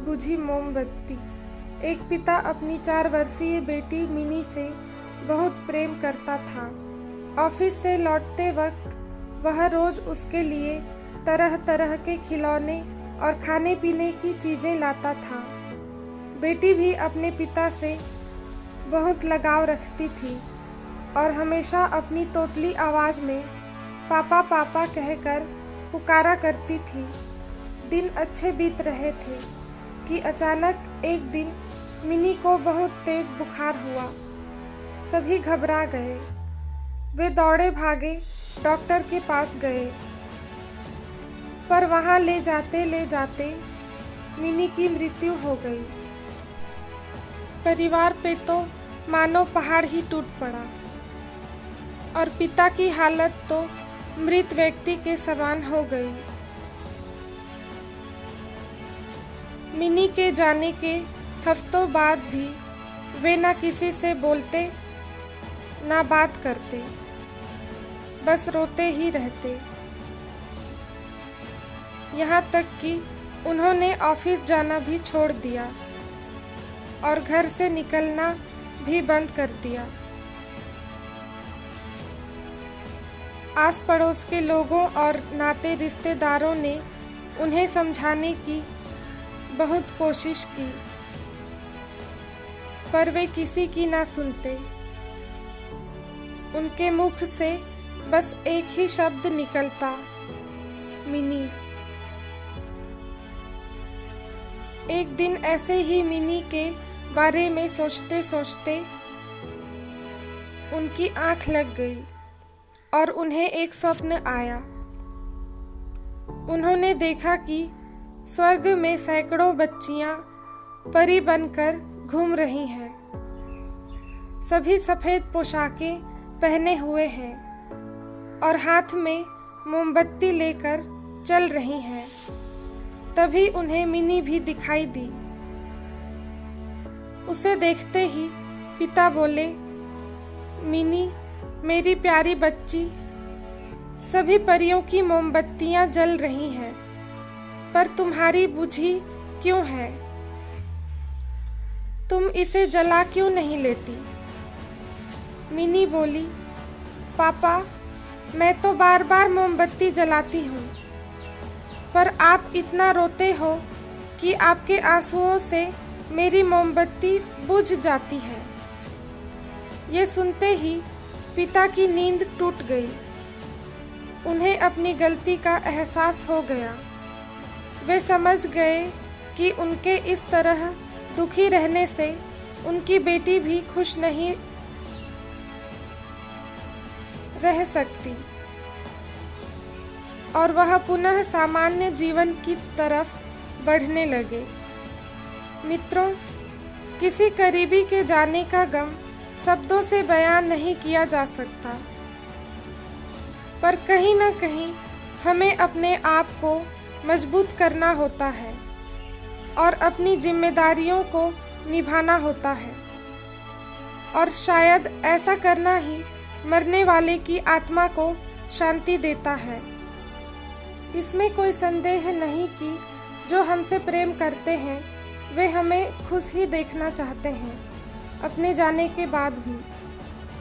बुझी मोमबत्ती। एक पिता अपनी 4 वर्षीय बेटी मिनी से बहुत प्रेम करता था। ऑफिस से लौटते वक्त वह रोज उसके लिए तरह तरह के खिलौने और खाने पीने की चीजें लाता था। बेटी भी अपने पिता से बहुत लगाव रखती थी और हमेशा अपनी तोतली आवाज में पापा पापा कहकर पुकारा करती थी। दिन अच्छे बीत रहे थे कि अचानक एक दिन मिनी को बहुत तेज बुखार हुआ। सभी घबरा गए। वे दौड़े भागे डॉक्टर के पास गए, पर वहां ले जाते मिनी की मृत्यु हो गई। परिवार पे तो मानो पहाड़ ही टूट पड़ा और पिता की हालत तो मृत व्यक्ति के समान हो गई। मिनी के जाने के हफ्तों बाद भी वे ना किसी से बोलते ना बात करते, बस रोते ही रहते। यहाँ तक कि उन्होंने ऑफिस जाना भी छोड़ दिया और घर से निकलना भी बंद कर दिया। आस पड़ोस के लोगों और नाते रिश्तेदारों ने उन्हें समझाने की बहुत कोशिश की, पर वे किसी की ना सुनते। उनके मुख से बस एक ही शब्द निकलता, मिनी। एक दिन ऐसे ही मिनी के बारे में सोचते सोचते उनकी आंख लग गई और उन्हें एक स्वप्न आया। उन्होंने देखा कि स्वर्ग में सैकड़ों बच्चियां परी बनकर घूम रही हैं। सभी सफेद पोशाकें पहने हुए हैं और हाथ में मोमबत्ती लेकर चल रही हैं। तभी उन्हें मिनी भी दिखाई दी। उसे देखते ही पिता बोले, मिनी मेरी प्यारी बच्ची, सभी परियों की मोमबत्तियां जल रही हैं, पर तुम्हारी बुझी क्यों है? तुम इसे जला क्यों नहीं लेती? मिनी बोली, पापा मैं तो बार बार मोमबत्ती जलाती हूँ, पर आप इतना रोते हो कि आपके आंसुओं से मेरी मोमबत्ती बुझ जाती है। ये सुनते ही पिता की नींद टूट गई। उन्हें अपनी गलती का एहसास हो गया। वे समझ गए कि उनके इस तरह दुखी रहने से उनकी बेटी भी खुश नहीं रह सकती और वह पुनः सामान्य जीवन की तरफ बढ़ने लगे। मित्रों, किसी करीबी के जाने का गम शब्दों से बयान नहीं किया जा सकता, पर कहीं न कहीं हमें अपने आप को मजबूत करना होता है और अपनी जिम्मेदारियों को निभाना होता है, और शायद ऐसा करना ही मरने वाले की आत्मा को शांति देता है। इसमें कोई संदेह नहीं कि जो हमसे प्रेम करते हैं वे हमें खुश ही देखना चाहते हैं अपने जाने के बाद भी।